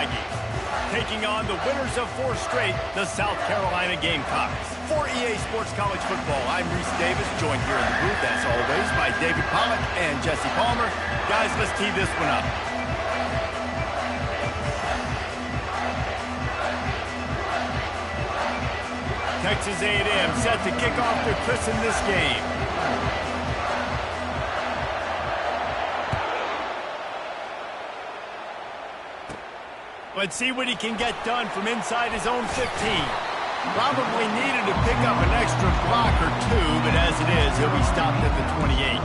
Aggies, taking on the winners of 4 straight, the South Carolina Gamecocks. For EA Sports College Football, I'm Reese Davis, joined here in the booth, as always, by David Pollack and Jesse Palmer. Guys, let's tee this one up. Texas A&M set to kick off to christen this game. Let's see what he can get done from inside his own 15. Probably needed to pick up an extra block or 2, but as it is, he'll be stopped at the 28.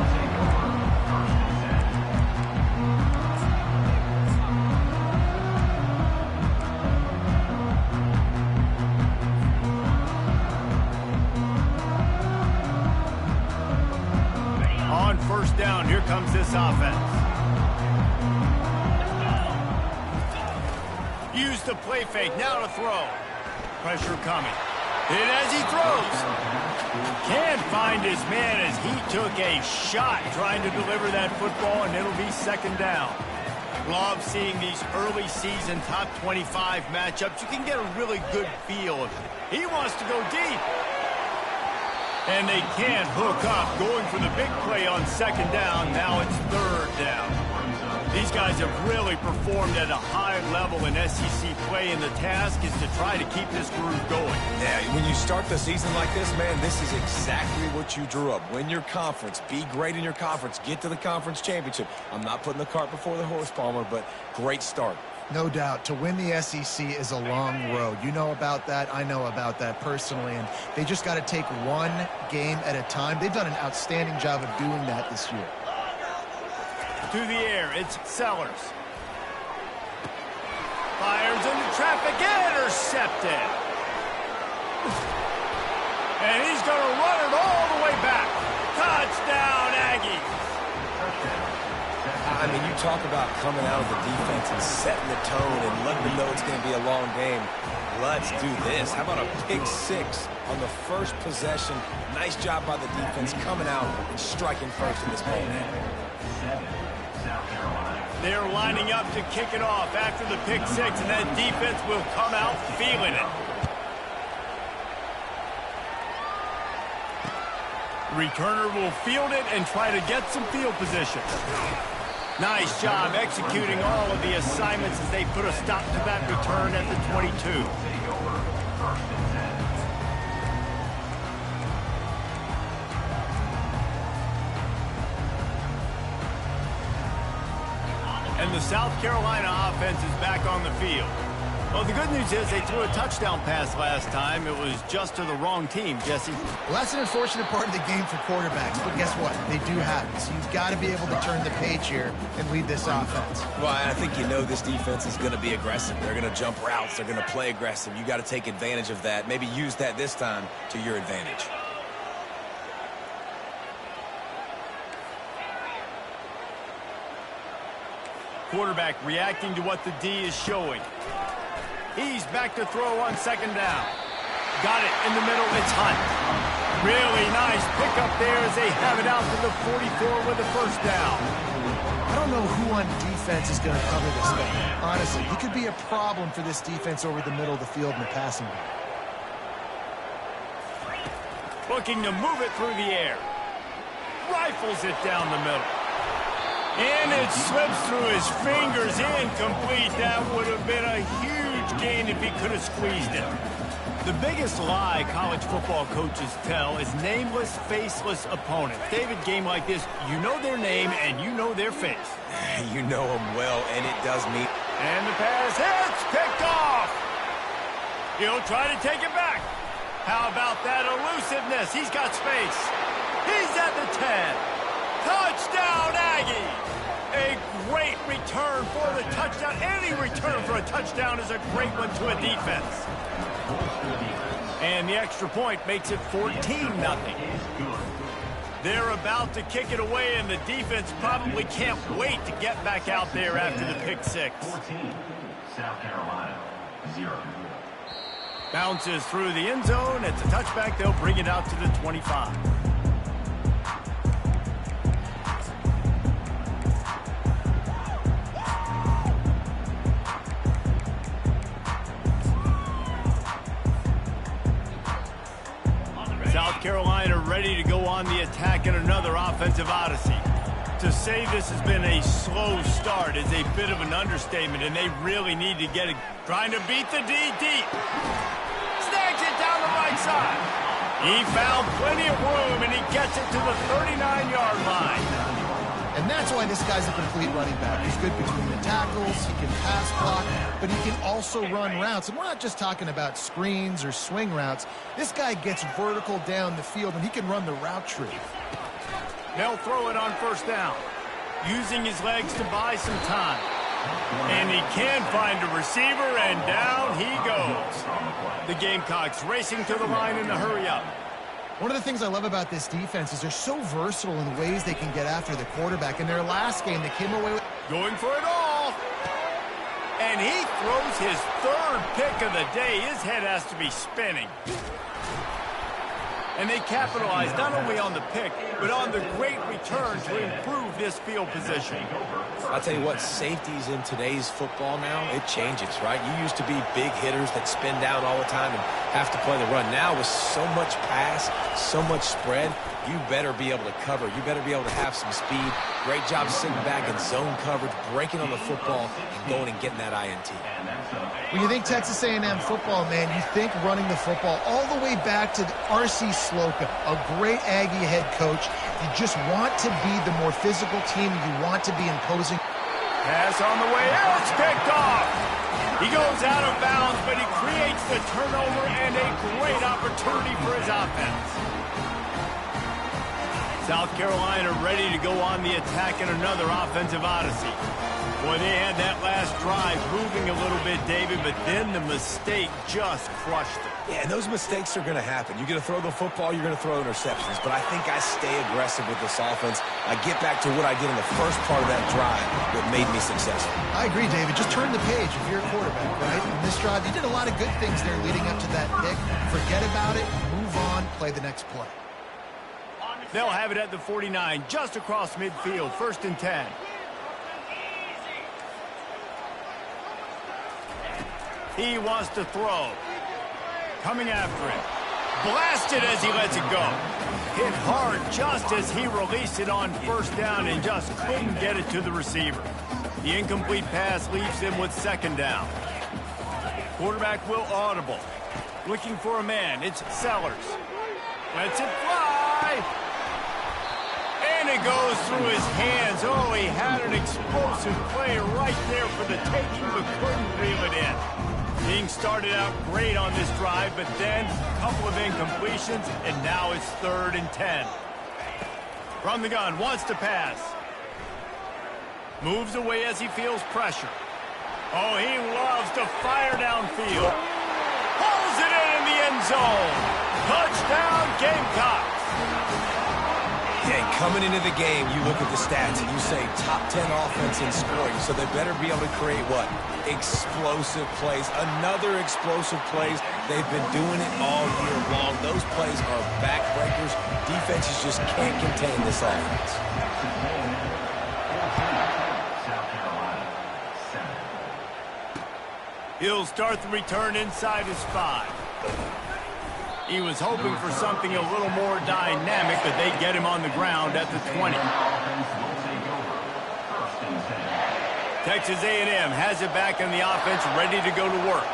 On first down, here comes this offense. Use the play fake, now to throw. Pressure coming. Hit as he throws. Can't find his man as he took a shot trying to deliver that football, and it'll be second down. Love seeing these early season top 25 matchups. You can get a really good feel of it. He wants to go deep. And they can't hook up, going for the big play on second down. Now it's third down. These guys have really performed at a high level in SEC play, and the task is to try to keep this groove going. Yeah, when you start the season like this, man, this is exactly what you drew up. Win your conference, be great in your conference, get to the conference championship. I'm not putting the cart before the horse, Palmer, but great start. No doubt. To win the SEC is a long road. You know about that. I know about that personally. And they just got to take one game at a time. They've done an outstanding job of doing that this year. To the air, it's Sellers. Fires into traffic, intercepted. And he's going to run it all the way back. Touchdown, Aggies. I mean, you talk about coming out of the defense and setting the tone and letting them know it's going to be a long game. Let's do this. How about a pick 6 on the first possession? Nice job by the defense coming out and striking first in this ball game. They're lining up to kick it off after the pick 6, and that defense will come out feeling it. Returner will field it and try to get some field position. Nice job executing all of the assignments as they put a stop to that return at the 22. And the South Carolina offense is back on the field. Well, the good news is they threw a touchdown pass last time. It was just to the wrong team, Jesse. Well, that's an unfortunate part of the game for quarterbacks, but guess what? They do have it. So you've got to be able to turn the page here and lead this offense. Well, I think you know this defense is going to be aggressive. They're going to jump routes. They're going to play aggressive. You got to take advantage of that. Maybe use that this time to your advantage. Quarterback reacting to what the D is showing. He's back to throw on second down. Got it in the middle. It's Hunt. Really nice pickup there as they have it out to the 44 with the first down. I don't know who on defense is going to cover this guy. Honestly, he could be a problem for this defense over the middle of the field in the passing game. Looking to move it through the air. Rifles it down the middle. And it slips through his fingers, incomplete. That would have been a huge gain if he could have squeezed it. The biggest lie college football coaches tell is nameless, faceless opponents. David, game like this, you know their name and you know their face. You know them well, and it does mean. And the pass hits, picked off. He'll try to take it back. How about that elusiveness? He's got space. He's at the 10. Touchdown, Aggies! A great return for the touchdown. Any return for a touchdown is a great one to a defense. And the extra point makes it 14-0. They're about to kick it away, and the defense probably can't wait to get back out there after the pick 6. 14, South Carolina, 0. Bounces through the end zone. It's a touchback. They'll bring it out to the 25. Carolina ready to go on the attack in another offensive odyssey. To say this has been a slow start is a bit of an understatement, and they really need to get it. Trying to beat the D deep. Snags it down the right side. He found plenty of room, and he gets it to the 39-yard line. And that's why this guy's a complete running back. He's good between the tackles, he can pass block, but he can also run routes. And we're not just talking about screens or swing routes. This guy gets vertical down the field, and he can run the route tree. They'll throw it on first down, using his legs to buy some time. And he can find a receiver, and down he goes. The Gamecocks racing to the line in a hurry-up. One of the things I love about this defense is they're so versatile in ways they can get after the quarterback. In their last game, they came away with... Going for it all. And he throws his third pick of the day. His head has to be spinning. And they capitalize not only on the pick, but on the great return to improve this field position. I'll tell you what, safeties in today's football now, it changes, right? You used to be big hitters that spin down all the time and have to play the run. Now with so much pass, so much spread, you better be able to cover. You better be able to have some speed. Great job sitting back in zone coverage, breaking on the football, and going and getting that INT. When you think Texas A&M football, man, you think running the football all the way back to R.C. Slocum, a great Aggie head coach. You just want to be the more physical team. You want to be imposing. Pass on the way out. It's picked off. He goes out of bounds, but he creates the turnover and a great opportunity for his offense. South Carolina ready to go on the attack in another offensive odyssey. Boy, they had that last drive moving a little bit, David, but then the mistake just crushed it. Yeah, and those mistakes are going to happen. You're going to throw the football, you're going to throw interceptions. But I think I stay aggressive with this offense. I get back to what I did in the first part of that drive that made me successful. I agree, David. Just turn the page if you're a quarterback, right? In this drive, you did a lot of good things there leading up to that pick. Forget about it, move on, play the next play. They'll have it at the 49, just across midfield, 1st and 10. He wants to throw. Coming after it. Blasted as he lets it go. Hit hard just as he released it on first down and just couldn't get it to the receiver. The incomplete pass leaves him with 2nd down. Quarterback will audible. Looking for a man. It's Sellers. Lets it fly. And it goes through his hands. Oh, he had an explosive play right there for the taking, but couldn't reel it in. Being started out great on this drive, but then a couple of incompletions, and now it's 3rd and 10. From the gun, wants to pass. Moves away as he feels pressure. Oh, he loves to fire downfield. Pulls it in the end zone. Touchdown, Gamecocks. Yeah, coming into the game, you look at the stats and you say top 10 offense in scoring, so they better be able to create what? Explosive plays. Another explosive plays. They've been doing it all year long. Those plays are backbreakers. Defenses just can't contain this offense. South Carolina, 7. He'll start the return inside his 5. He was hoping for something a little more dynamic, but they get him on the ground at the 20. Texas A&M has it back in the offense, ready to go to work.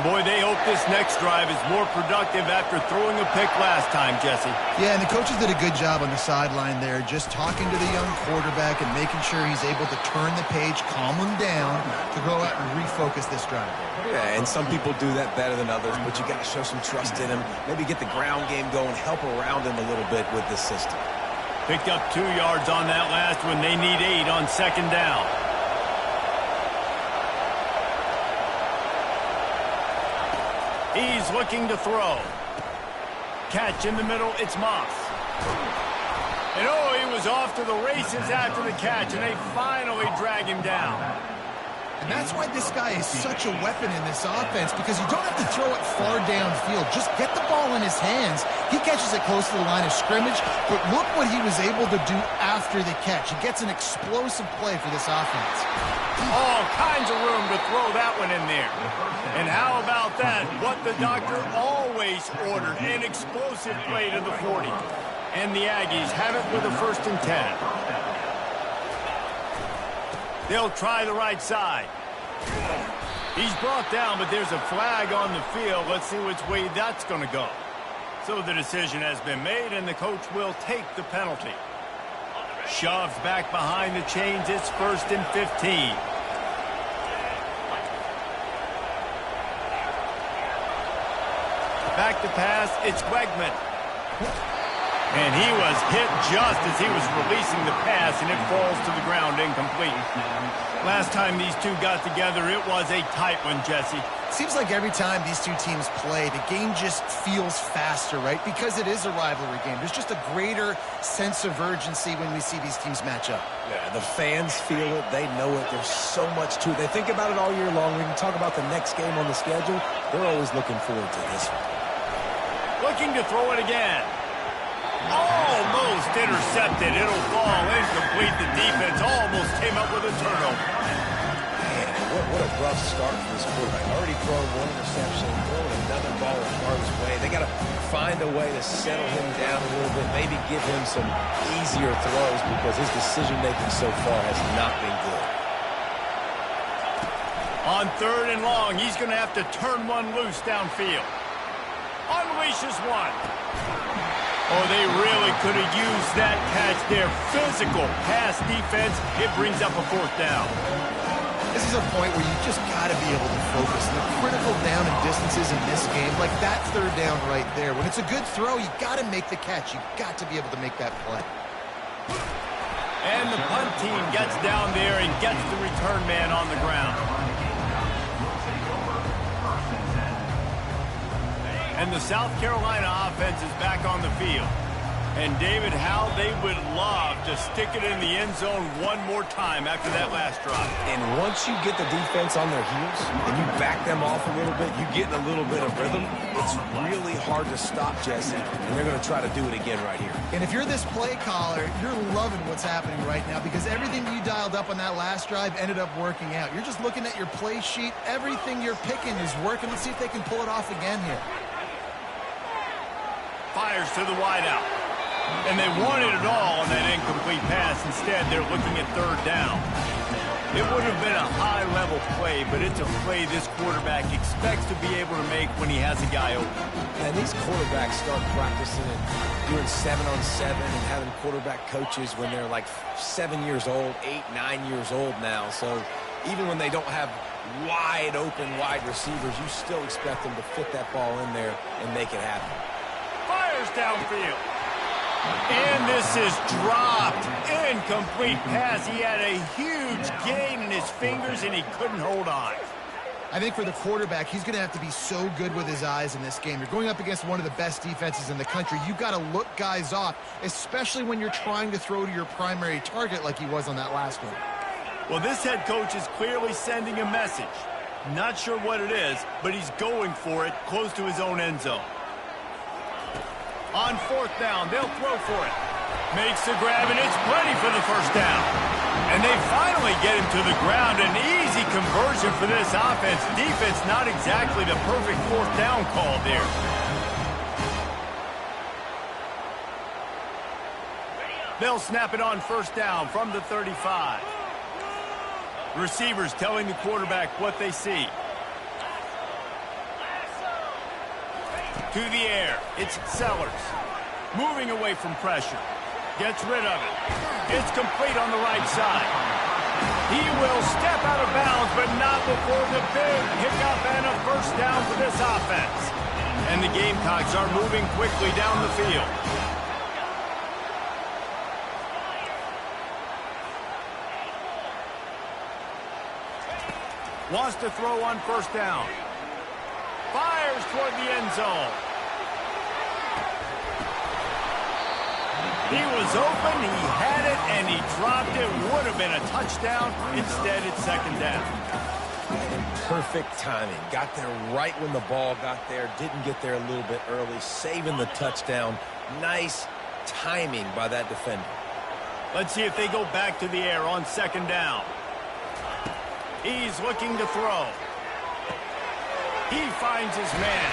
Boy, they hope this next drive is more productive after throwing a pick last time, Jesse. Yeah, and the coaches did a good job on the sideline there, just talking to the young quarterback and making sure he's able to turn the page, calm him down, to go out and refocus this drive. Yeah, and some people do that better than others, but you got to show some trust in him. Maybe get the ground game going, help around him a little bit with this system. Picked up 2 yards on that last one. They need 8 on 2nd down. He's looking to throw. Catch in the middle, it's Moss. And oh, he was off to the races after the catch, and they finally drag him down. And that's why this guy is such a weapon in this offense, because you don't have to throw it far downfield. Just get the ball in his hands. He catches it close to the line of scrimmage, but look what he was able to do after the catch. He gets an explosive play for this offense. All kinds of room to throw that one in there. And how about that? What the doctor always ordered, an explosive play to the 40. And the Aggies have it with a 1st and 10. They'll try the right side. He's brought down, but there's a flag on the field. Let's see which way that's going to go. So the decision has been made, and the coach will take the penalty. Shoved back behind the chains. It's 1st and 15. Back to pass. It's Wegman. And he was hit just as he was releasing the pass, and it falls to the ground incomplete. Last time these two got together, it was a tight one, Jesse. Seems like every time these two teams play, the game just feels faster, right? Because it is a rivalry game. There's just a greater sense of urgency when we see these teams match up. Yeah, the fans feel it. They know it. There's so much to it. They think about it all year long. We can talk about the next game on the schedule. They're always looking forward to this one. Looking to throw it again. Almost intercepted. It'll fall incomplete. The defense almost came up with a turnover. Man, what a rough start for this quarterback. Already thrown one interception, throwing another ball in harm's way. They got to find a way to settle him down a little bit, maybe give him some easier throws because his decision-making so far has not been good. On 3rd and long, he's going to have to turn one loose downfield. Unleashes one. Oh, they really could have used that catch there. Physical pass defense. It brings up a 4th down. This is a point where you just got to be able to focus. And the critical down and distances in this game, like that 3rd down right there. When it's a good throw, you got to make the catch. You got to be able to make that play. And the punt team gets down there and gets the return man on the ground. And the South Carolina offense is back on the field. And, David, how they would love to stick it in the end zone one more time after that last drive. And once you get the defense on their heels and you back them off a little bit, you get in a little bit of rhythm, it's really hard to stop, Jesse, and they're going to try to do it again right here. And if you're this play caller, you're loving what's happening right now because everything you dialed up on that last drive ended up working out. You're just looking at your play sheet. Everything you're picking is working. Let's see if they can pull it off again here. Fires to the wideout. And they wanted it all on that incomplete pass. Instead, they're looking at 3rd down. It would have been a high-level play, but it's a play this quarterback expects to be able to make when he has a guy open. And these quarterbacks start practicing and doing 7-on-7 and having quarterback coaches when they're like 7 years old, 8, 9 years old now. So even when they don't have wide open wide receivers, you still expect them to fit that ball in there and make it happen. Fires downfield. And this is dropped. Incomplete pass. He had a huge gain in his fingers, and he couldn't hold on. I think for the quarterback, he's going to have to be so good with his eyes in this game. You're going up against one of the best defenses in the country. You've got to look guys off, especially when you're trying to throw to your primary target like he was on that last one. Well, this head coach is clearly sending a message. Not sure what it is, but he's going for it close to his own end zone. On 4th down, they'll throw for it. Makes the grab, and it's plenty for the 1st down. And they finally get him to the ground. An easy conversion for this offense. Defense not exactly the perfect 4th down call there. They'll snap it on 1st down from the 35. Receivers telling the quarterback what they see. To the air, it's Sellers. Moving away from pressure. Gets rid of it. It's complete on the right side. He will step out of bounds, but not before the big hiccup and a 1st down for this offense. And the Gamecocks are moving quickly down the field. Wants to throw on 1st down. Fires toward the end zone. He was open, he had it, and he dropped it. Would have been a touchdown. Instead, it's 2nd down. Perfect timing. Got there right when the ball got there. Didn't get there a little bit early. Saving the touchdown. Nice timing by that defender. Let's see if they go back to the air on 2nd down. He's looking to throw. He finds his man.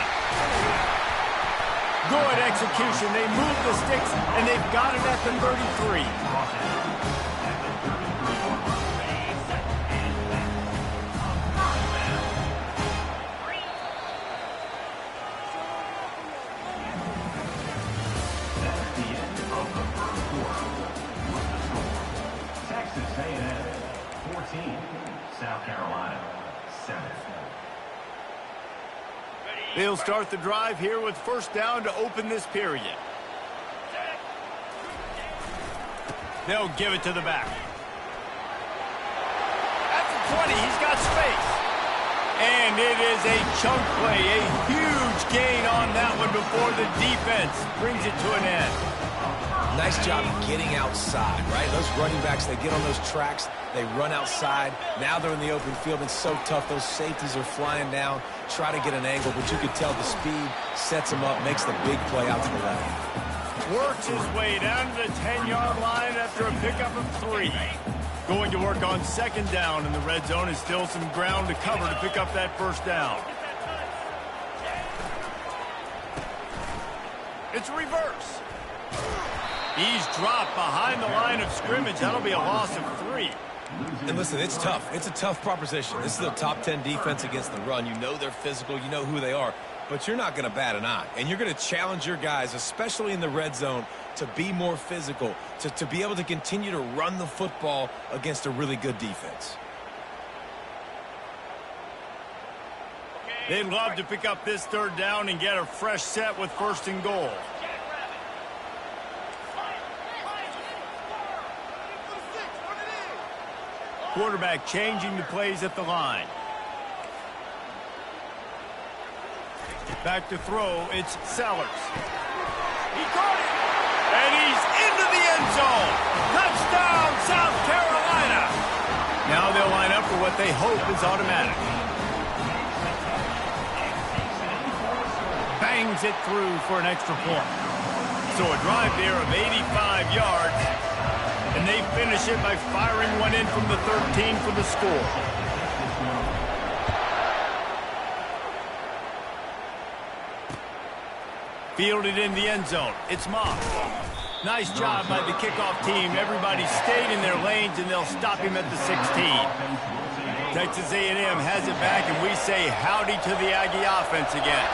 Good execution. They move the sticks, and they've got it at the 33. Texas A&M 14, South Carolina 7. They'll start the drive here with first down to open this period. They'll give it to the back. At the 20, he's got space. And it is a chunk play, a huge gain on that one before the defense brings it to an end. Nice job getting outside, right? Those running backs, they get on those tracks, they run outside. Now they're in the open field. It's so tough. Those safeties are flying down, try to get an angle, but you can tell the speed sets him up, makes the big play out to the left. Works his way down to the 10-yard line after a pickup of 3. Going to work on second down in the red zone is still some ground to cover to pick up that first down. It's reverse. He's dropped behind the line of scrimmage. That'll be a loss of 3. And listen, it's tough. It's a tough proposition. This is a top 10 defense against the run. You know they're physical. You know who they are. But you're not going to bat an eye. And you're going to challenge your guys, especially in the red zone, to be more physical, to be able to continue to run the football against a really good defense. They'd love to pick up this third down and get a fresh set with first and goal. Quarterback changing the plays at the line. Back to throw, it's Sellers. He caught it, and he's into the end zone. Touchdown, South Carolina. Now they'll line up for what they hope is automatic. Bangs it through for an extra point. So a drive there of 85 yards, and they finish it by firing one in from the 13 for the score. Fielded in the end zone. It's Moss. Nice job by the kickoff team. Everybody stayed in their lanes, and they'll stop him at the 16. Texas A&M has it back, and we say howdy to the Aggie offense again.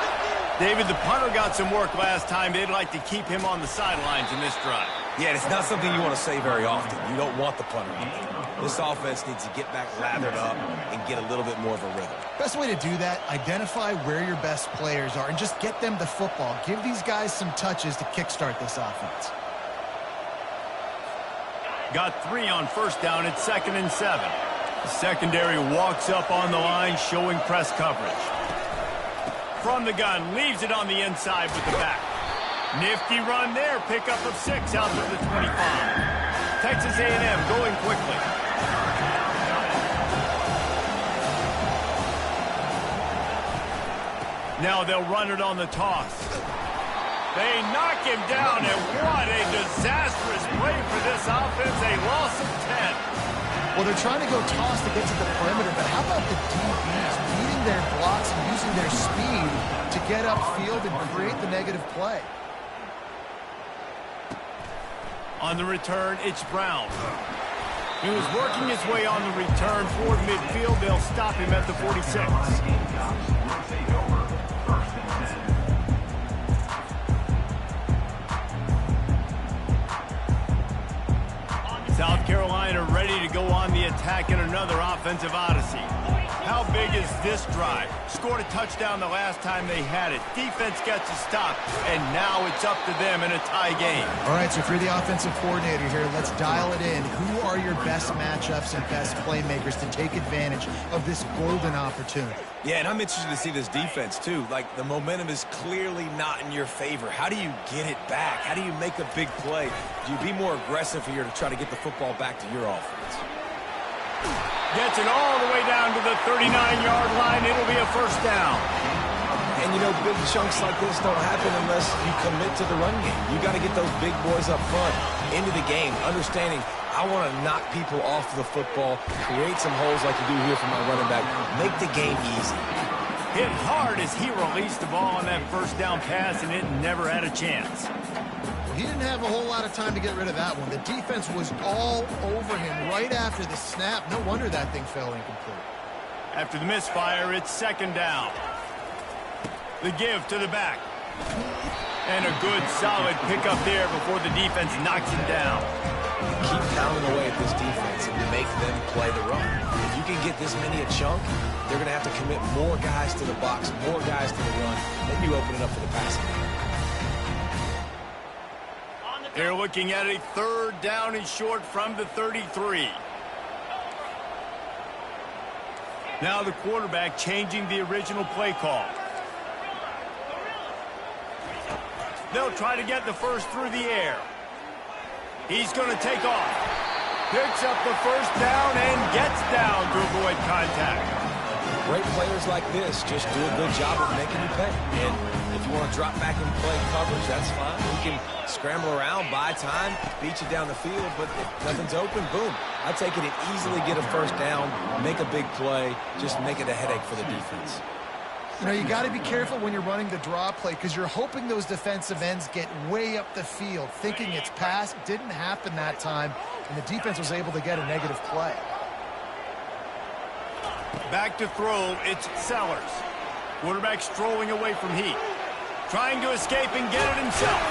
David, the punter got some work last time. They'd like to keep him on the sidelines in this drive. Yeah, it's not something you want to say very often. You don't want the punter on there. This offense needs to get back lathered up and get a little bit more of a rhythm. Best way to do that, identify where your best players are and just get them the football. Give these guys some touches to kickstart this offense. Got 3 on first down at 2nd and 7. The secondary walks up on the line, showing press coverage. From the gun, leaves it on the inside with the back. Nifty run there, pickup of 6 out to the 25. Texas A&M going quickly. Now they'll run it on the toss. They knock him down, and what a disastrous play for this offense. A loss of 10. Well, they're trying to go toss to get to the perimeter, but how about the DBs beating their blocks and using their speed to get upfield and create the negative play? On the return, it's Brown. He was working his way on the return toward midfield. They'll stop him at the 46. South Carolina ready to go on the attack in another offensive odyssey. How big is this drive? Scored a touchdown the last time they had it. Defense gets a stop, and now it's up to them in a tie game. All right, so if you're the offensive coordinator here, let's dial it in. Who are your best matchups and best playmakers to take advantage of this golden opportunity? Yeah, and I'm interested to see this defense, too. Like, the momentum is clearly not in your favor. How do you get it back? How do you make a big play? Do you be more aggressive here to try to get the football back to your offense? Gets it all the way down to the 39-yard line. It'll be a first down. And, you know, big chunks like this don't happen unless you commit to the run game. You got to get those big boys up front into the game, understanding I want to knock people off the football, create some holes like you do here for my running back, make the game easy. hit hard as he released the ball on that first down pass, and it never had a chance. He didn't have a whole lot of time to get rid of that one. The defense was all over him right after the snap. No wonder that thing fell incomplete. After the misfire, it's second down. The give to the back. And a good, solid pickup there before the defense knocks him down. Keep pounding away at this defense and make them play the run. If you can get this many a chunk, they're going to have to commit more guys to the box, more guys to the run. Then you open it up for the passing game. They're looking at a third down and short from the 33. Now the quarterback changing the original play call. They'll try to get the first through the air. He's going to take off. Picks up the first down and gets down to avoid contact. Great players like this just do a good job of making you pay. And if you want to drop back and play coverage, that's fine. You can scramble around, buy time, beat you down the field, but if nothing's open, boom. I take it and easily get a first down, make a big play, just make it a headache for the defense. You know, you got to be careful when you're running the draw play because you're hoping those defensive ends get way up the field, thinking it's pass. Didn't happen that time, and the defense was able to get a negative play. Back to throw, it's Sellers. Quarterback strolling away from Heath. Trying to escape and get it himself.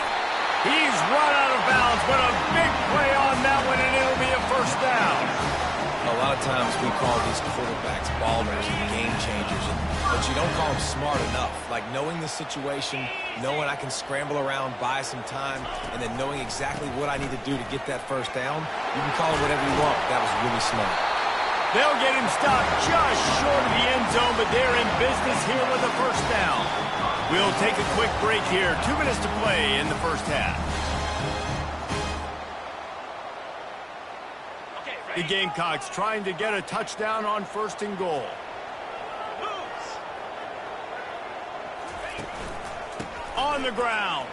He's run out of bounds, but a big play on that one, and it'll be a first down. A lot of times we call these quarterbacks ballers and game changers, but you don't call them smart enough. Like knowing the situation, knowing I can scramble around, buy some time, and then knowing exactly what I need to do to get that first down, you can call it whatever you want. That was really smart. They'll get him stopped just short of the end zone, but they're in business here with a first down. We'll take a quick break here. 2 minutes to play in the first half. The Gamecocks trying to get a touchdown on first and goal. On the ground.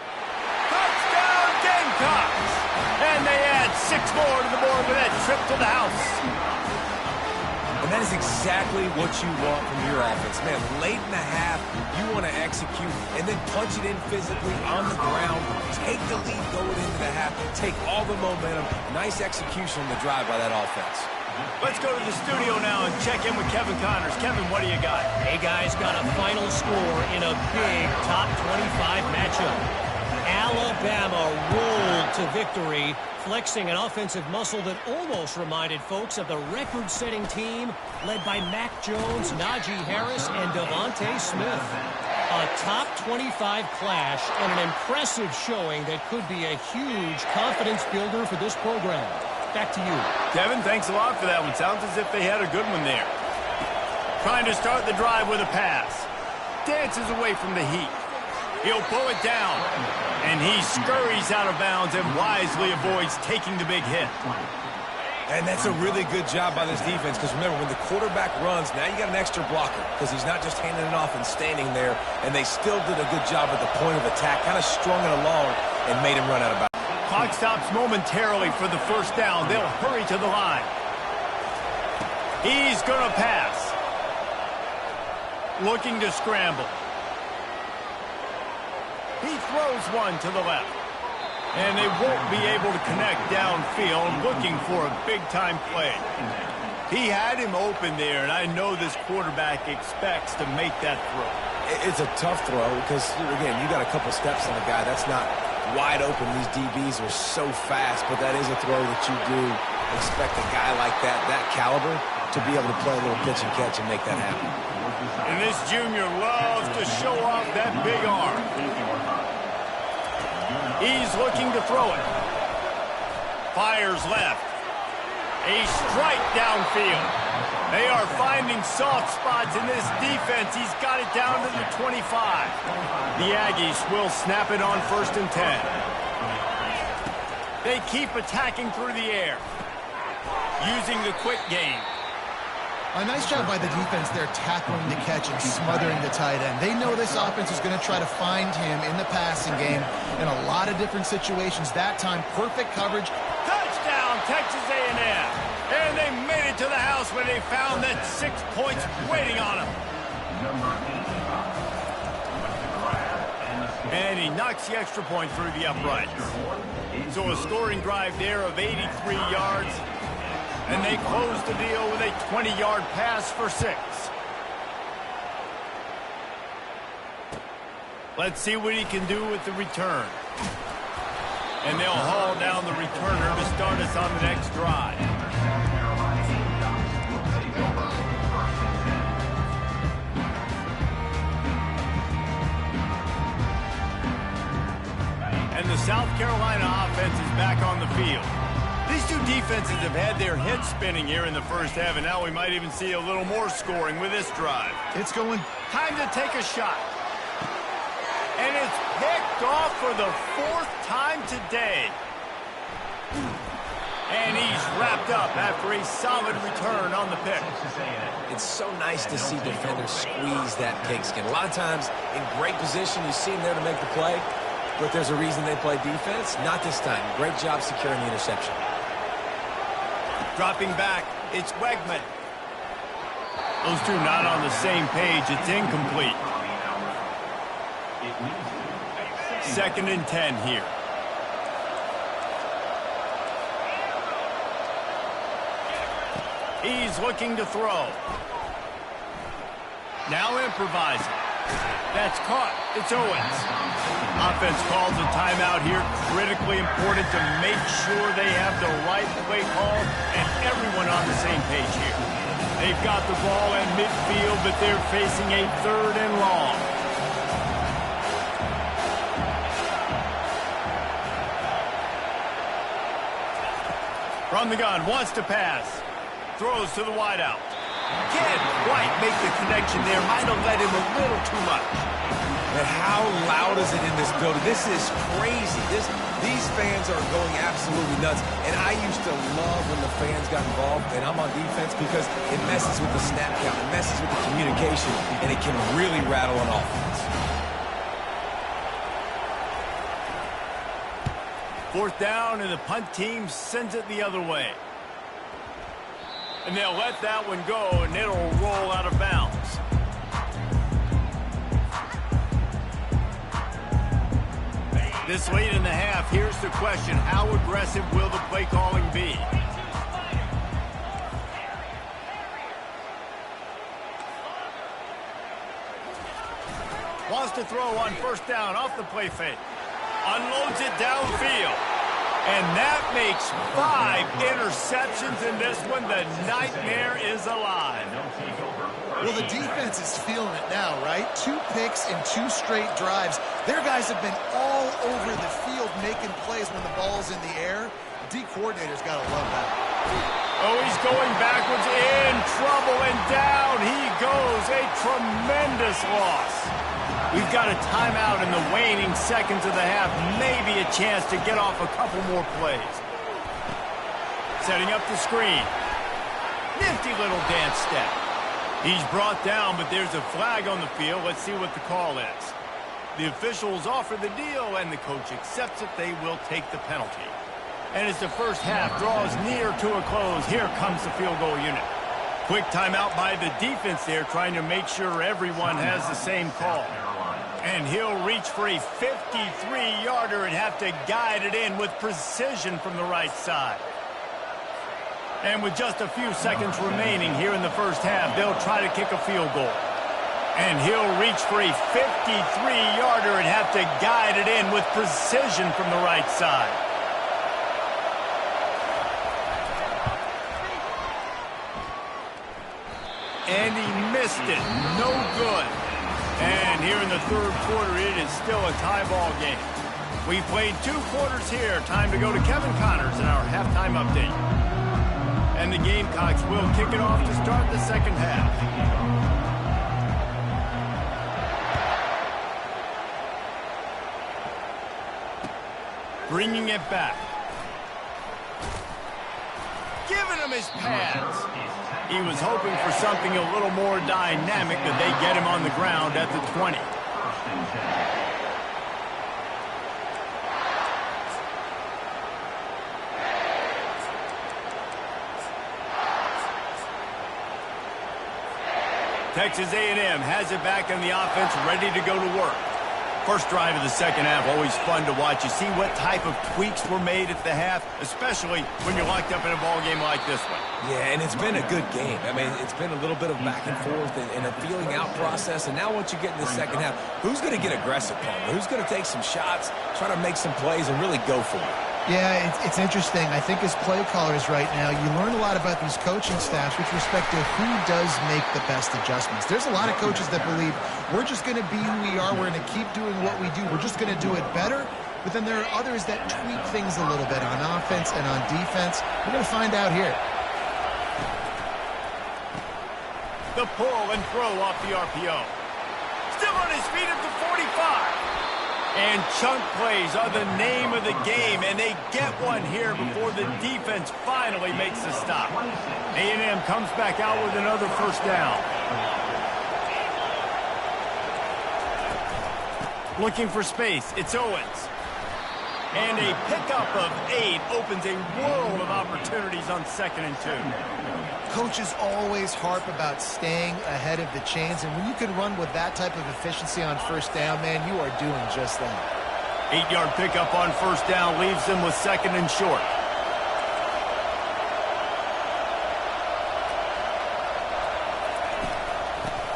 Touchdown Gamecocks! And they add 6 more to the board with that trip to the house. And that is exactly what you want from your offense. Man, late in the half, you want to execute and then punch it in physically on the ground. Take the lead going into the half. Take all the momentum. Nice execution on the drive by that offense. Let's go to the studio now and check in with Kevin Connors. Kevin, what do you got? Hey, guys, got a final score in a big top 25 matchup. Alabama rolled to victory, flexing an offensive muscle that almost reminded folks of the record-setting team led by Mac Jones, Najee Harris, and Devontae Smith. A top 25 clash and an impressive showing that could be a huge confidence builder for this program. Back to you. Kevin, thanks a lot for that one. Sounds as if they had a good one there. Trying to start the drive with a pass. Dances away from the heat. He'll pull it down. And he scurries out of bounds and wisely avoids taking the big hit. And that's a really good job by this defense because remember, when the quarterback runs, now you got an extra blocker because he's not just handing it off and standing there. And they still did a good job at the point of attack, kind of strung it along and made him run out of bounds. Clock stops momentarily for the first down. They'll hurry to the line. He's going to pass. Looking to scramble. He throws one to the left. And they won't be able to connect downfield, looking for a big-time play. He had him open there, and I know this quarterback expects to make that throw. It's a tough throw because, again, you got a couple steps on the guy. That's not wide open. These DBs are so fast, but that is a throw that you do expect a guy like that caliber, to be able to play a little pitch and catch and make that happen. And this junior loves to show off that big arm. He's looking to throw it. Fires left. A strike downfield. They are finding soft spots in this defense. He's got it down to the 25. The Aggies will snap it on 1st and 10. They keep attacking through the air, using the quick game. A nice job by the defense there, tackling the catch and smothering the tight end. They know this offense is going to try to find him in the passing game in a lot of different situations. That time, perfect coverage. Touchdown, Texas A&M. And they made it to the house when they found that 6 points waiting on them. And he knocks the extra point through the uprights. So a scoring drive there of 83 yards. And they close the deal with a 20-yard pass for 6. Let's see what he can do with the return. And they'll haul down the returner to start us on the next drive. And the South Carolina offense is back on the field. These two defenses have had their heads spinning here in the first half, and now we might even see a little more scoring with this drive. It's going. Time to take a shot. And it's picked off for the 4th time today. And he's wrapped up after a solid return on the pick. It's so nice to see defenders squeeze that pigskin. A lot of times in great position, you see them there to make the play, but there's a reason they play defense. Not this time. Great job securing the interception. Dropping back, it's Wegman. Those two not on the same page. It's incomplete. 2nd and 10 here. He's looking to throw. Now improvising. That's caught. It's Owens. Offense calls a timeout here. Critically important to make sure they have the right play call and everyone on the same page here. They've got the ball in midfield, but they're facing a 3rd and long. From the gun, wants to pass. Throws to the wideout. Can't quite make the connection there. Might have led him a little too much. But how loud is it in this building? This is crazy. These fans are going absolutely nuts. And I used to love when the fans got involved, and I'm on defense, because it messes with the snap count. It messes with the communication, and it can really rattle an offense. 4th down, and the punt team sends it the other way. And they'll let that one go, and it'll roll out of bounds. This late in the half, here's the question. How aggressive will the play calling be? Wants to throw on 1st down off the play fake. Unloads it downfield. And that makes 5 interceptions in this one. The nightmare is alive. Well, the defense is feeling it now, right? 2 picks in 2 straight drives. Their guys have been all over the field making plays when the ball's in the air. D coordinator's got to love that. Oh, he's going backwards, in trouble, and down he goes. A tremendous loss. We've got a timeout in the waning seconds of the half. Maybe a chance to get off a couple more plays. Setting up the screen. Nifty little dance step. He's brought down, but there's a flag on the field. Let's see what the call is. The officials offer the deal, and the coach accepts it. They will take the penalty. And as the first half draws near to a close, here comes the field goal unit. Quick timeout by the defense there, trying to make sure everyone has the same call. And he'll reach for a 53-yarder and have to guide it in with precision from the right side. And with just a few seconds remaining here in the first half, they'll try to kick a field goal. And he'll reach for a 53-yarder and have to guide it in with precision from the right side. And he missed it. No good. And here in the 3rd quarter, it is still a tie ball game. We've played 2 quarters here. Time to go to Kevin Connors in our halftime update. And the Gamecocks will kick it off to start the second half. Bringing it back. Giving him his pads. He was hoping for something a little more dynamic, but they get him on the ground at the 20. Texas A&M has it back in the offense, ready to go to work. First drive of the second half, always fun to watch. You see what type of tweaks were made at the half, especially when you're locked up in a ball game like this one. Yeah, and it's been a good game. I mean, it's been a little bit of back and forth and a feeling out process. And now once you get in the second half, who's going to get aggressive, Palmer? Who's going to take some shots, try to make some plays, and really go for it? Yeah, it's interesting. I think as play callers right now, you learn a lot about these coaching staffs with respect to who does make the best adjustments. There's a lot of coaches that believe we're just going to be who we are. We're going to keep doing what we do. We're just going to do it better. But then there are others that tweak things a little bit on offense and on defense. We're going to find out here. The pull and throw off the RPO. Still on his feet at the 45. And chunk plays are the name of the game, and they get one here before the defense finally makes the stop. A&M comes back out with another first down. Looking for space, it's Owens. And a pickup of 8 opens a world of opportunities on 2nd and 2. Coaches always harp about staying ahead of the chains, and when you can run with that type of efficiency on first down, man, you are doing just that. 8-yard pickup on first down leaves them with 2nd and short.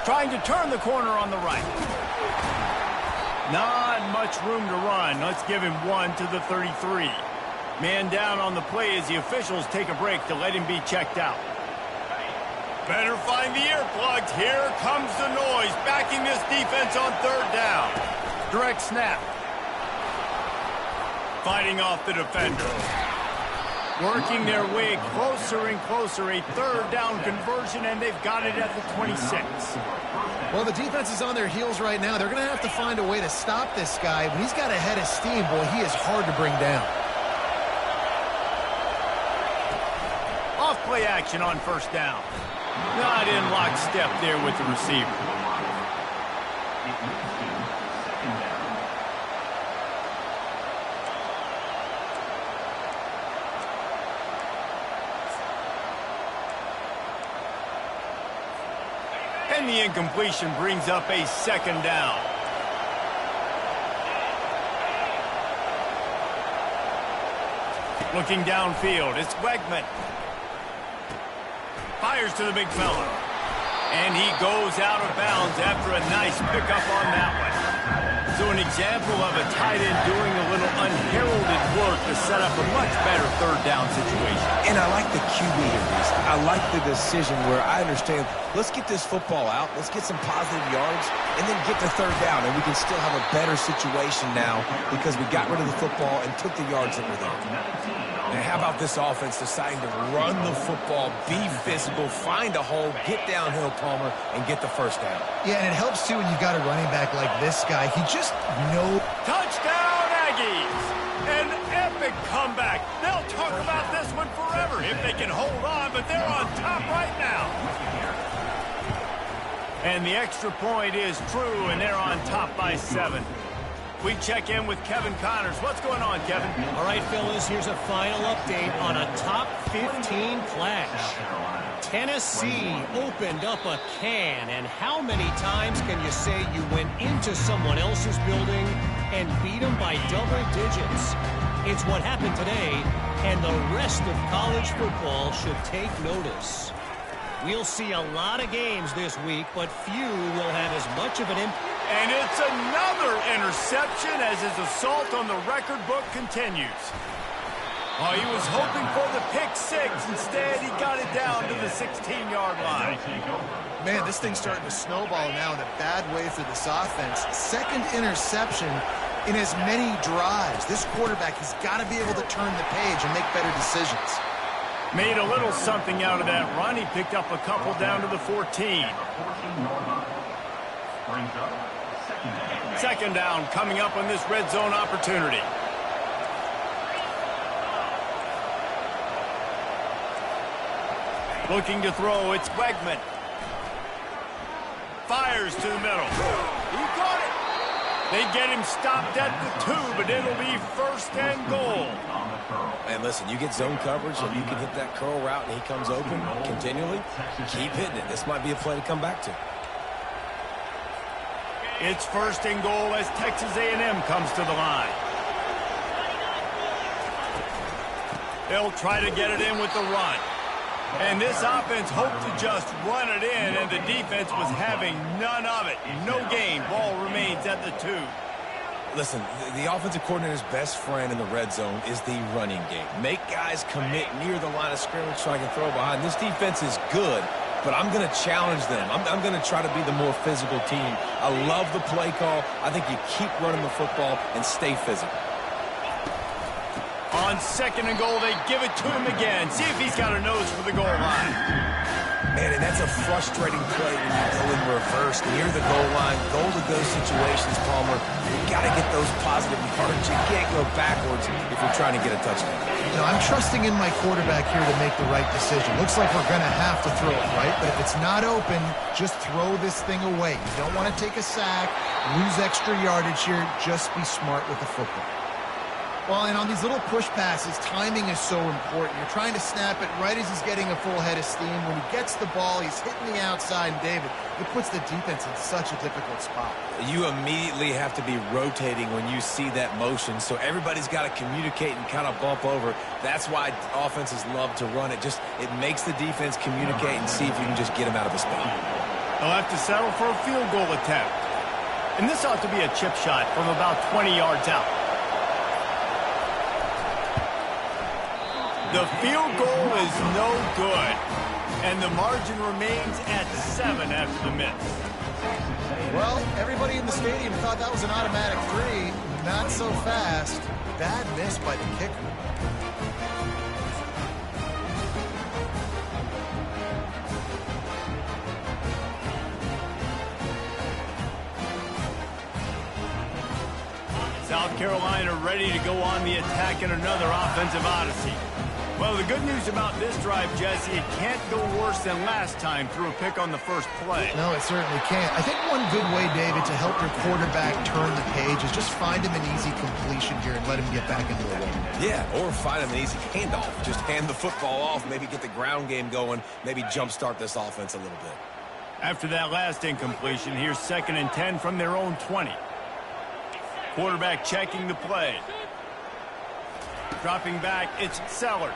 Trying to turn the corner on the right. Not much room to run. Let's give him 1 to the 33. Man down on the play as the officials take a break to let him be checked out. Better find the earplugs. Here comes the noise, backing this defense on 3rd down. Direct snap. Fighting off the defender. Working their way closer and closer. A 3rd down conversion, and they've got it at the 26. Well, the defense is on their heels right now. They're going to have to find a way to stop this guy. When he's got a head of steam, boy, he is hard to bring down. Off play action on first down. Not in lockstep there with the receiver. And the incompletion brings up a 2nd down. Looking downfield, it's Wegman. Fires to the big fella. And he goes out of bounds after a nice pickup on that one. So an example of a tight end doing a little unheralded work to set up a much better 3rd down situation. And I like the QB here, Reese. I like the decision where I understand, let's get this football out, let's get some positive yards, and then get to 3rd down, and we can still have a better situation now because we got rid of the football and took the yards that were there. And how about this offense deciding to run the football, be physical, find a hole, get downhill, Palmer, and get the 1st down? Yeah, and it helps, too, when you've got a running back like this guy. He just knows. Touchdown, Aggies! An epic comeback. They'll talk about this one forever if they can hold on, but they're on top right now. And the extra point is true, and they're on top by 7. We check in with Kevin Connors. What's going on, Kevin? All right, fellas, here's a final update on a top 15 clash. Tennessee opened up a can, and how many times can you say you went into someone else's building and beat them by double digits? It's what happened today, and the rest of college football should take notice. We'll see a lot of games this week, but few will have as much of an impact. And it's another interception as his assault on the record book continues. Oh, he was hoping for the pick 6. Instead, he got it down to the 16-yard line. Man, this thing's starting to snowball now in a bad way for this offense. 2nd interception in as many drives. This quarterback, he's got to be able to turn the page and make better decisions. Made a little something out of that run. He picked up a couple down to the 14. 2nd down coming up on this red zone opportunity. Looking to throw, it's Wegman. Fires to the middle. He got it. They get him stopped at the 2, but it'll be 1st and goal. And listen, you get zone coverage and you can hit that curl route and he comes open continually. Keep hitting it. This might be a play to come back to. It's first and goal as Texas A&M comes to the line. They'll try to get it in with the run. And this offense hoped to just run it in, and the defense was having none of it. No gain. Ball remains at the 2. Listen, the offensive coordinator's best friend in the red zone is the running game. Make guys commit near the line of scrimmage so I can throw behind. This defense is good, but I'm going to challenge them. I'm going to try to be the more physical team. I love the play call. I think you keep running the football and stay physical. On second and goal, they give it to him again. See if he's got a nose for the goal line. Man, and that's a frustrating play when you go in reverse near the goal line. Goal-to-go situations, Palmer. You got to get those positive yards. You can't go backwards if you're trying to get a touchdown. You know, I'm trusting in my quarterback here to make the right decision. Looks like we're going to have to throw it, right? But if it's not open, just throw this thing away. You don't want to take a sack, lose extra yardage here. Just be smart with the football. Well, and on these little push passes, timing is so important. You're trying to snap it right as he's getting a full head of steam. When he gets the ball, he's hitting the outside, and David, it puts the defense in such a difficult spot. You immediately have to be rotating when you see that motion, so everybody's got to communicate and kind of bump over. That's why offenses love to run it. It makes the defense communicate and see if you can just get him out of a spot. They'll have to settle for a field goal attempt. And this ought to be a chip shot from about 20 yards out. The field goal is no good, and the margin remains at 7 after the miss. Well, everybody in the stadium thought that was an automatic 3. Not so fast. Bad miss by the kicker. South Carolina ready to go on the attack in another offensive odyssey. Well, the good news about this drive, Jesse, it can't go worse than last time through a pick on the first play. No, it certainly can't. I think one good way, David, to help your quarterback turn the page is just find him an easy completion here and let him get back into the run. Yeah, or find him an easy handoff. Just hand the football off, maybe get the ground game going, maybe jumpstart this offense a little bit. After that last incompletion, here's 2nd and 10 from their own 20. Quarterback checking the play. Dropping back, it's Sellers.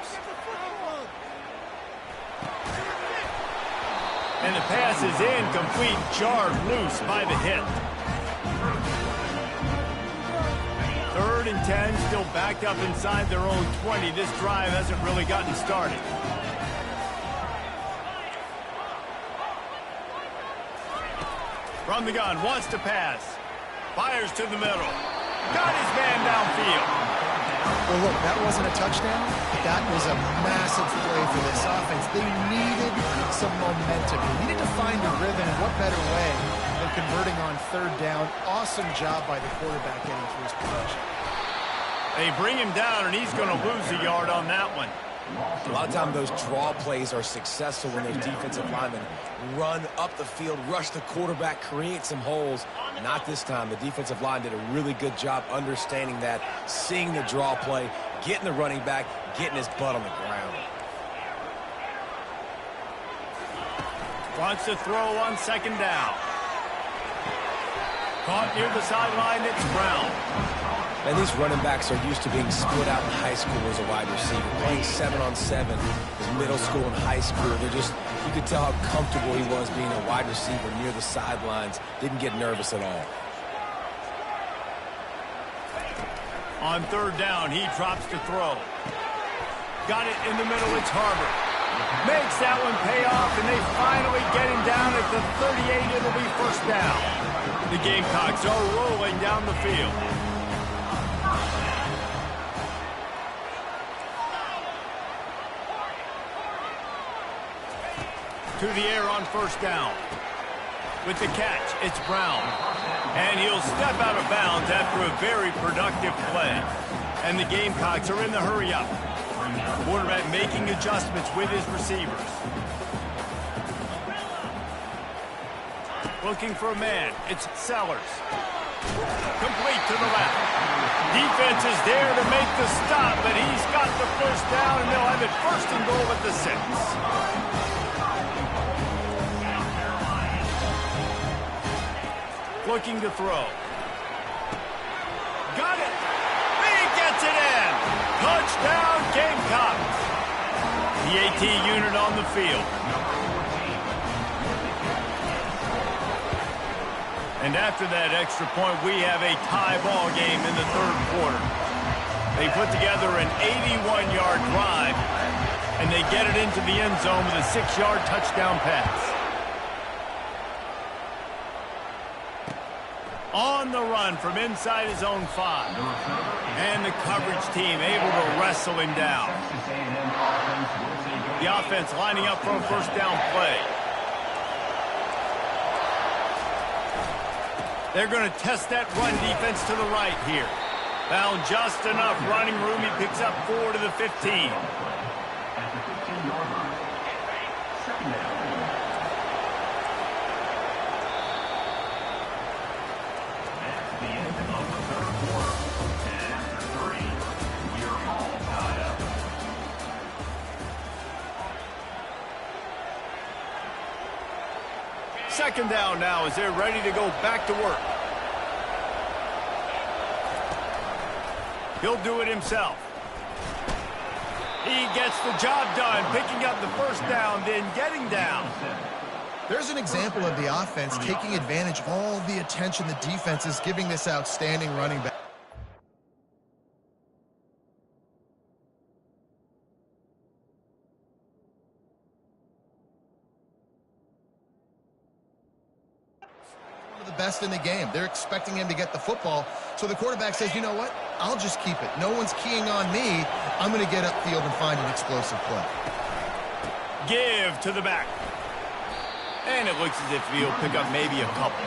And the pass is incomplete, jarred loose by the hit. 3rd and 10, still backed up inside their own 20. This drive hasn't really gotten started. From the gun, wants to pass. Fires to the middle. Got his man downfield. Well, look, that wasn't a touchdown. That was a massive play for this offense. They needed some momentum. They needed to find a rhythm. What better way than converting on 3rd down? Awesome job by the quarterback getting through his progression. They bring him down, and he's going to lose a yard on that one. A lot of times those draw plays are successful when those defensive linemen run up the field, rush the quarterback, create some holes. Not this time. The defensive line did a really good job understanding that, seeing the draw play, getting the running back, getting his butt on the ground. Wants to throw on 2nd down. Caught near the sideline, it's Brown. And these running backs are used to being split out in high school as a wide receiver. Playing 7-on-7 as middle school and high school. You could tell how comfortable he was being a wide receiver near the sidelines. Didn't get nervous at all. On 3rd down, he drops to throw. Got it in the middle, it's Harbor. Makes that one pay off, and they finally get him down at the 38. It'll be 1st down. The Gamecocks are rolling down the field. To the air on 1st down. With the catch, it's Brown. And he'll step out of bounds after a very productive play. And the Gamecocks are in the hurry-up. Quarterback making adjustments with his receivers. Looking for a man, it's Sellers. Complete to the left. Defense is there to make the stop, but he's got the 1st down, and they'll have it 1st and goal at the 6. looking to throw. Got it. He gets it in. Touchdown, Gamecocks. The AT unit on the field. And after that extra point, we have a tie ball game in the third quarter. They put together an 81-yard drive, and they get it into the end zone with a 6-yard touchdown pass. On the run from inside his own 5. And the coverage team able to wrestle him down. The offense lining up for a first down play. They're going to test that run defense to the right here. Found just enough running room. He picks up 4 to the 15. At the 15-yard line. Second down. That's the end of the third quarter. And after 3, we're all tied up. Second down now as they're ready to go back to work. He'll do it himself. He gets the job done, picking up the first down, then getting down. There's an example of the offense taking advantage of all the attention the defense is giving this outstanding running back. Best in the game. They're expecting him to get the football. So the quarterback says, you know what? I'll just keep it. No one's keying on me. I'm going to get upfield and find an explosive play. Give to the back. And it looks as if he'll pick up maybe a couple.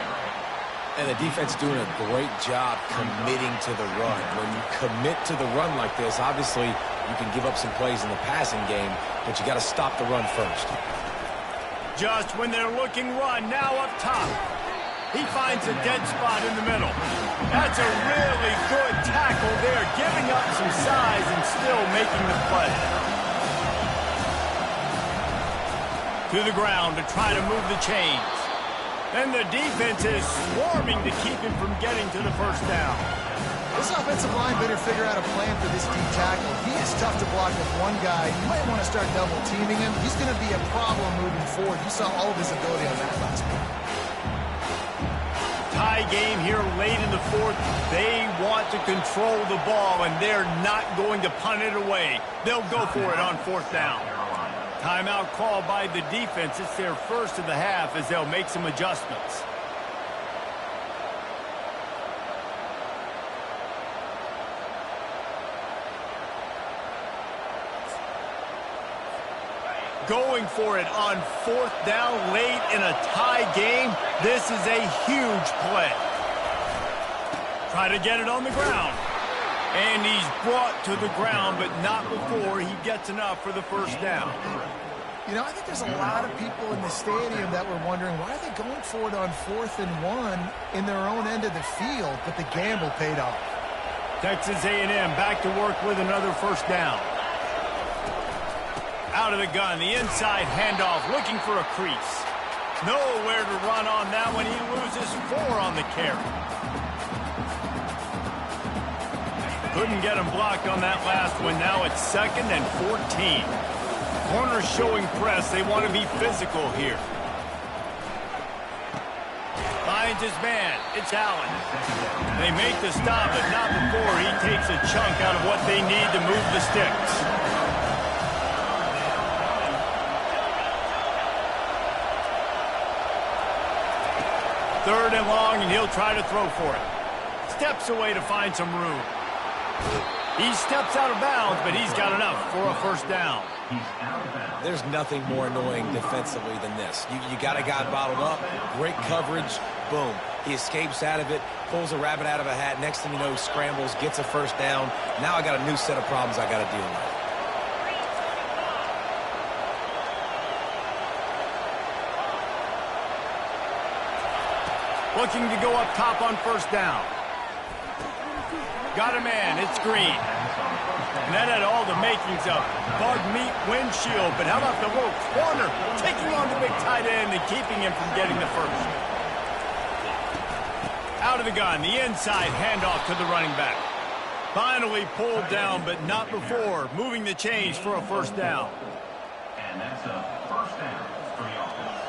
And the defense doing a great job committing to the run. When you commit to the run like this, obviously you can give up some plays in the passing game, but you got to stop the run first. Just when they're looking run, now up top. He finds a dead spot in the middle. That's a really good tackle there, giving up some size and still making the play. To the ground to try to move the chains. And the defense is swarming to keep him from getting to the first down. This offensive line better figure out a plan for this deep tackle. He is tough to block with one guy. You might want to start double teaming him. He's going to be a problem moving forward. You saw all of his ability on that last play. Tie game here late in the fourth. They want to control the ball, and they're not going to punt it away. They'll go for it on fourth down. Timeout called by the defense. It's their first of the half as they'll make some adjustments. Going for it on fourth down late in a tie game. This is a huge play. Try to get it on the ground. And he's brought to the ground, but not before he gets enough for the first down. You know, I think there's a lot of people in the stadium that were wondering, why are they going for it on 4th and 1 in their own end of the field? But the gamble paid off. Texas A&M back to work with another first down. Out of the gun, the inside handoff, looking for a crease. Nowhere to run on that one. He loses 4 on the carry. Couldn't get him blocked on that last one. Now it's 2nd and 14. Corners showing press. They want to be physical here. Finds his man. It's Allen. They make the stop, but not before he takes a chunk out of what they need to move the sticks. Third and long, and he'll try to throw for it. Steps away to find some room. He steps out of bounds, but he's got enough for a first down. There's nothing more annoying defensively than this. You got a guy bottled up, great coverage, boom. He escapes out of it, pulls a rabbit out of a hat. Next thing you know, he scrambles, gets a first down. Now I got a new set of problems I got to deal with. Looking to go up top on first down. Got a man, it's Green. And that had all the makings of bug meat windshield, but how about the little corner taking on the big tight end and keeping him from getting the first? Out of the gun, the inside handoff to the running back. Finally pulled down, but not before moving the chains for a first down. And that's a first down for the offense.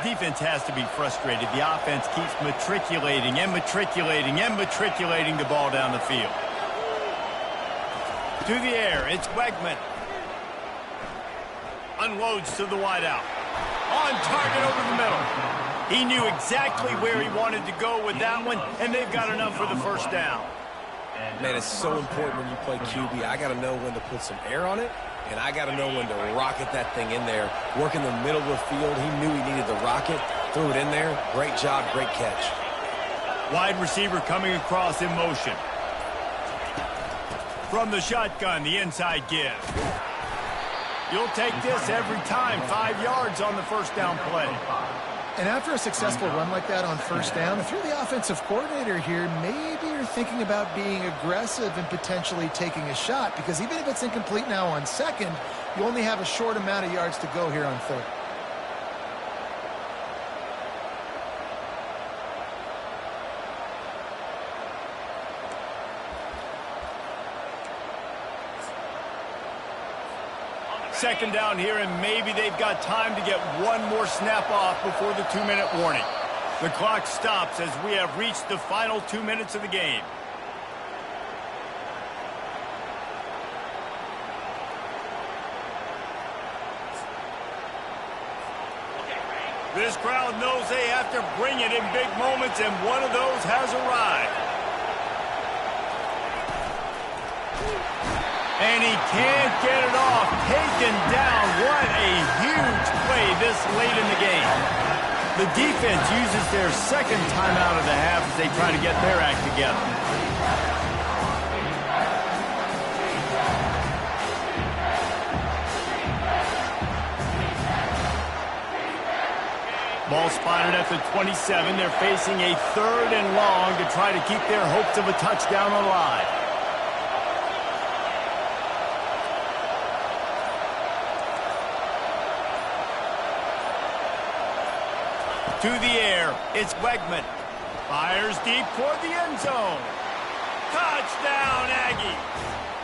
Defense has to be frustrated. The offense keeps matriculating and matriculating and matriculating the ball down the field. To the air, it's Wegman. Unloads to the wideout. On target over the middle. He knew exactly where he wanted to go with that one, and they've got enough for the first down. Man, it's so important when you play QB. I got to know when to put some air on it, and I got to know when to rocket that thing in there. Work in the middle of the field. He knew he needed the rocket. Threw it in there. Great job, great catch. Wide receiver coming across in motion. From the shotgun, the inside give. You'll take this every time. 5 yards on the first down play. And after a successful run like that on first down, if you're the offensive coordinator here, maybe you're thinking about being aggressive and potentially taking a shot, because even if it's incomplete now on second, you only have a short amount of yards to go here on third. Second down here, and maybe they've got time to get one more snap off before the 2-minute warning. The clock stops as we have reached the final 2 minutes of the game. This crowd knows they have to bring it in big moments, and one of those has arrived. And he can't get it off. Taken down. What a huge play this late in the game. The defense uses their second timeout of the half as they try to get their act together. Ball spotted at the 27. They're facing a 3rd and long to try to keep their hopes of a touchdown alive. To the air, it's Wegman. Fires deep toward the end zone. Touchdown, Aggies.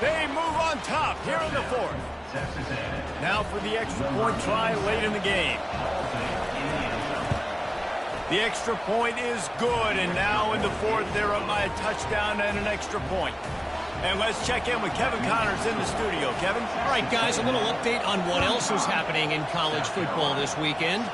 They move on top here in the 4th. Now for the extra point try late in the game. The extra point is good, and now in the 4th, they're up by a touchdown and an extra point. And let's check in with Kevin Connors in the studio. Kevin? All right, guys, a little update on what else is happening in college football this weekend.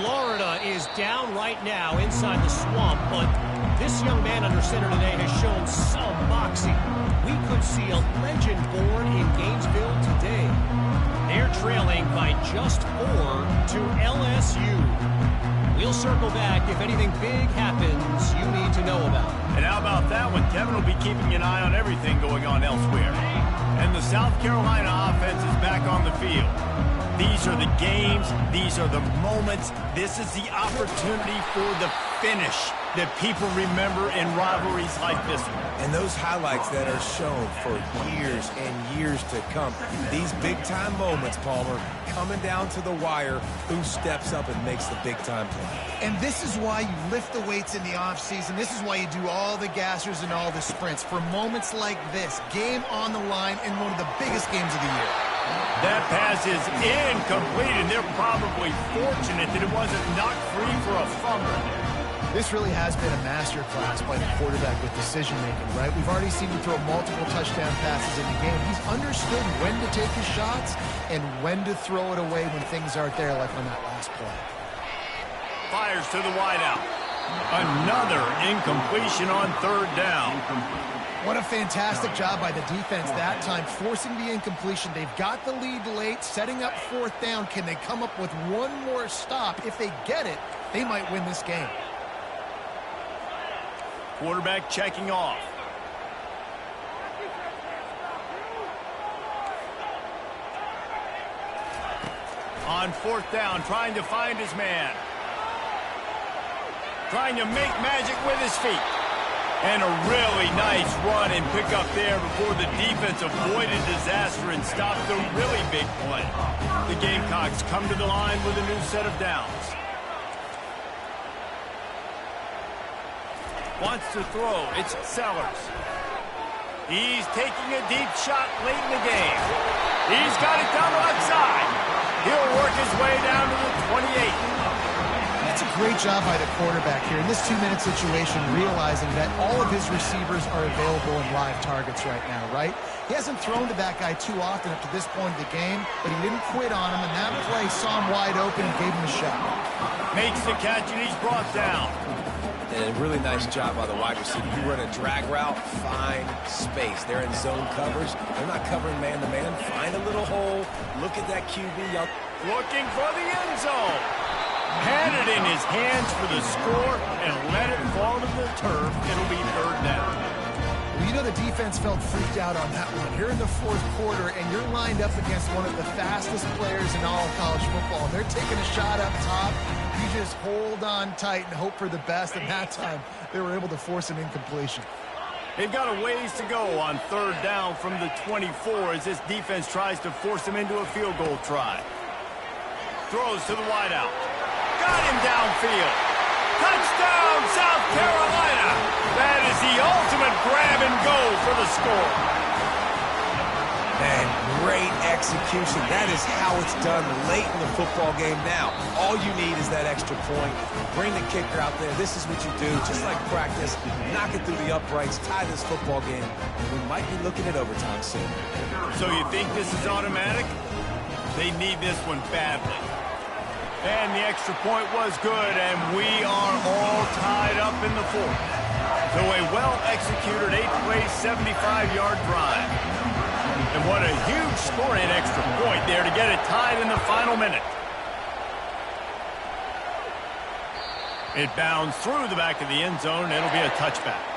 Florida is down right now inside the swamp, but this young man under center today has shown some moxie. We could see a legend born in Gainesville today. They're trailing by just 4 to LSU. We'll circle back if anything big happens you need to know about. And how about that one? Kevin will be keeping an eye on everything going on elsewhere. And the South Carolina offense is back on the field. These are the games. These are the moments. This is the opportunity for the finish that people remember in rivalries like this one. And those highlights that are shown for years and years to come. These big-time moments, Palmer, coming down to the wire, who steps up and makes the big-time play. And this is why you lift the weights in the offseason. This is why you do all the gassers and all the sprints. For moments like this, game on the line in one of the biggest games of the year. That pass is incomplete, and they're probably fortunate that it wasn't knocked free for a fumble. This really has been a masterclass by the quarterback with decision-making, right? We've already seen him throw multiple touchdown passes in the game. He's understood when to take his shots and when to throw it away when things aren't there, like on that last play. Fires to the wideout. Another incompletion on 3rd down. What a fantastic job by the defense that time, forcing the incompletion. They've got the lead late, setting up 4th down. Can they come up with one more stop? If they get it, they might win this game. Quarterback checking off. On 4th down, trying to find his man. Trying to make magic with his feet. And a really nice run and pick up there before the defense avoided disaster and stopped the really big play. The Gamecocks come to the line with a new set of downs. Wants to throw. It's Sellers. He's taking a deep shot late in the game. He's got it down the left side. He'll work his way down to the 28. That's a great job by the quarterback here in this 2-minute situation, realizing that all of his receivers are available in live targets right now, right? He hasn't thrown to that guy too often up to this point of the game, but he didn't quit on him, and that play saw him wide open and gave him a shot. Makes the catch, and he's brought down. And a really nice job by the wide receiver. You run a drag route, find space. They're in zone coverage. They're not covering man-to-man. Find a little hole. Look at that QB. Looking for the end zone. Had it in his hands for the score and let it fall to the turf. It'll be third down. Well, you know the defense felt freaked out on that one. You're in the fourth quarter, and you're lined up against one of the fastest players in all of college football. And they're taking a shot up top. You just hold on tight and hope for the best. And that time, they were able to force an incompletion. They've got a ways to go on third down from the 24 as this defense tries to force them into a field goal try. Throws to the wideout. Got him downfield. Touchdown, South Carolina. That is the ultimate grab and go for the score. And great execution. That is how it's done late in the football game now. All you need is that extra point. Bring the kicker out there. This is what you do. Just like practice, knock it through the uprights, tie this football game. We might be looking at overtime soon. So you think this is automatic? They need this one badly. And the extra point was good, and we are all tied up in the fourth. So a well-executed 8-play, 75-yard drive. And what a huge score and extra point there to get it tied in the final minute. It bounds through the back of the end zone, and it'll be a touchback.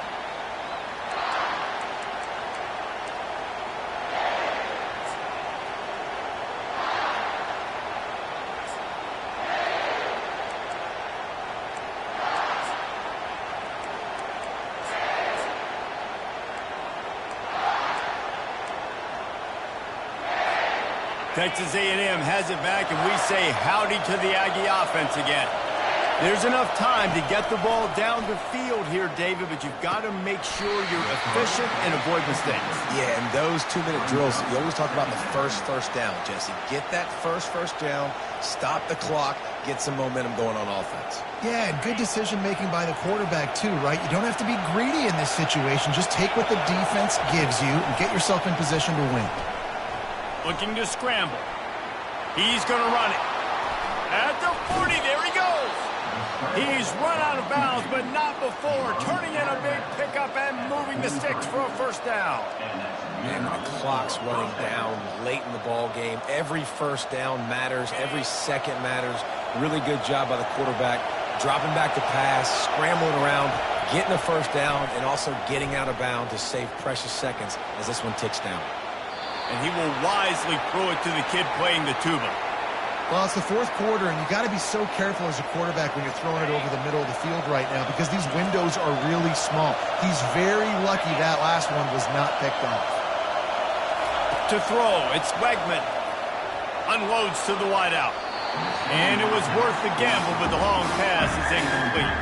Texas A&M has it back, and we say howdy to the Aggie offense again. There's enough time to get the ball down the field here, David, but you've got to make sure you're efficient and avoid mistakes. Yeah, and those 2-minute drills, you always talk about the first down, Jesse. Get that first down, stop the clock, get some momentum going on offense. Yeah, and good decision-making by the quarterback, too, right? You don't have to be greedy in this situation. Just take what the defense gives you and get yourself in position to win. Looking to scramble. He's going to run it. At the 40, there he goes. He's run out of bounds, but not before. Turning in a big pickup and moving the sticks for a first down. And the clock's running down late in the ball game. Every first down matters. Every second matters. Really good job by the quarterback. Dropping back to pass, scrambling around, getting a first down, and also getting out of bounds to save precious seconds as this one ticks down. And he will wisely throw it to the kid playing the tuba. Well, it's the fourth quarter, and you got to be so careful as a quarterback when you're throwing it over the middle of the field right now because these windows are really small. He's very lucky that last one was not picked off. To throw, it's Wegman. Unloads to the wideout. And it was worth the gamble, but the long pass is incomplete.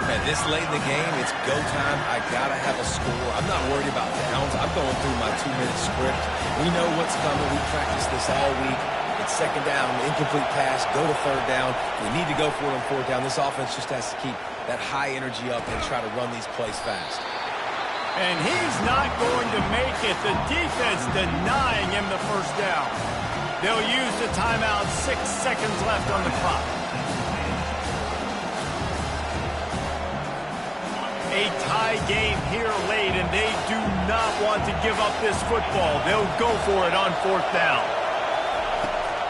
Man, this late in the game, it's go time. I got to have a score. I'm not worried about downs. I'm going through my 2-minute script. We know what's coming. We practiced this all week. It's second down, incomplete pass, go to third down. We need to go for it on fourth down. This offense just has to keep that high energy up and try to run these plays fast. And he's not going to make it. The defense denying him the first down. They'll use the timeout. 6 seconds left on the clock. A tie game here late, and they do not want to give up this football. They'll go for it on fourth down.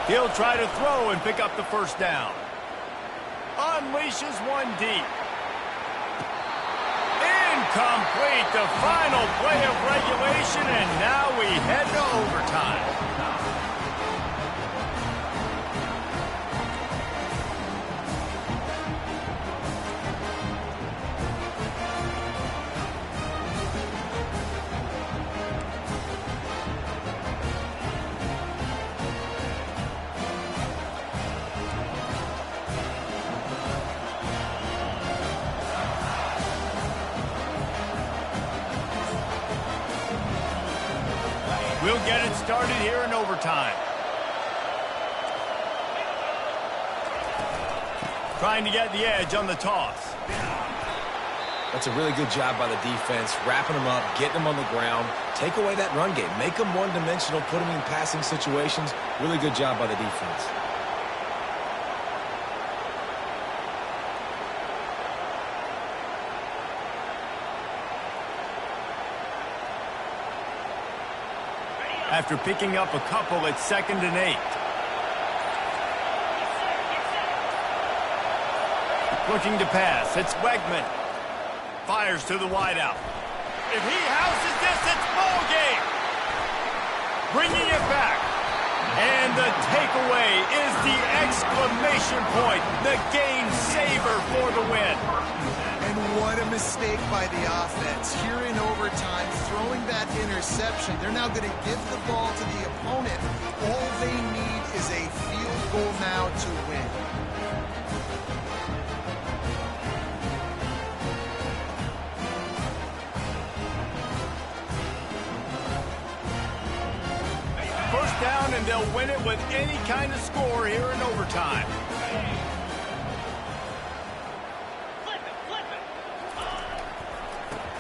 He'll try to throw and pick up the first down. Unleashes one deep. Incomplete, the final play of regulation, and now we head to overtime. We'll get it started here in overtime. Trying to get the edge on the toss. That's a really good job by the defense, wrapping them up, getting them on the ground. Take away that run game. Make them one-dimensional, put them in passing situations. Really good job by the defense. After picking up a couple at 2nd and 8. Looking to pass. It's Wegman. Fires to the wideout. If he houses this, it's ball game. Bringing it back. And the takeaway is the exclamation point. The game saver for the win. And what a mistake by the offense. Here in overtime, throwing that interception. They're now going to give the ball to the opponent. All they need is a field goal now to win. First down, and they'll win it with any kind of score here in overtime.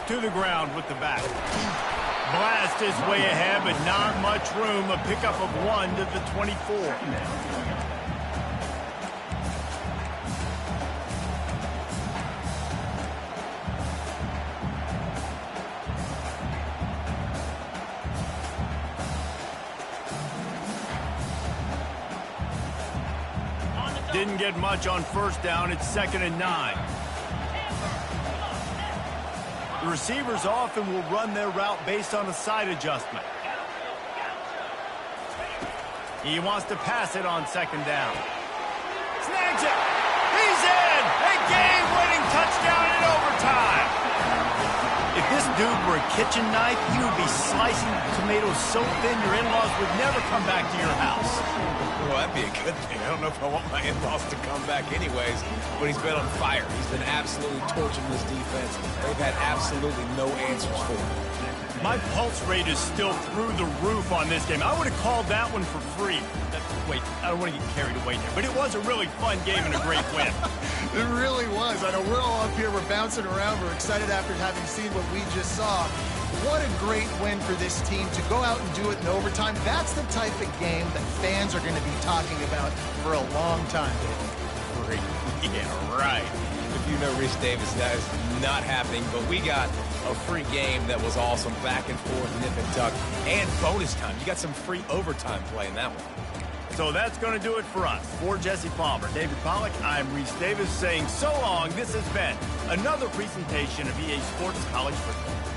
To the ground with the back. Blast his way ahead, but not much room. A pickup of 1 to the 24. Didn't get much on first down. It's 2nd and 9. The receivers often will run their route based on a side adjustment. He wants to pass it on 2nd down. Snags it. He's in. A game-winning touchdown in overtime. If this dude were a kitchen knife, he would be slicing tomatoes so thin your in-laws would never come back to your house. Well, that'd be a good thing. I don't know if I want my in-laws to come back anyways, but he's been on fire. He's been absolutely torching this defense. They've had absolutely no answers for him. My pulse rate is still through the roof on this game. I would have called that one for free. Wait, I don't want to get carried away there, but it was a really fun game and a great win. It really was. I know we're all up here, we're bouncing around, we're excited after having seen what we just saw. What a great win for this team to go out and do it in overtime. That's the type of game that fans are going to be talking about for a long time. Yeah, right. If you know Rich Davis, that is not happening, but we got a free game that was awesome, back and forth, nip and tuck, and bonus time. You got some free overtime play in that one. So that's going to do it for us. For Jesse Palmer, David Pollack, I'm Reese Davis saying so long. This has been another presentation of EA Sports College Football.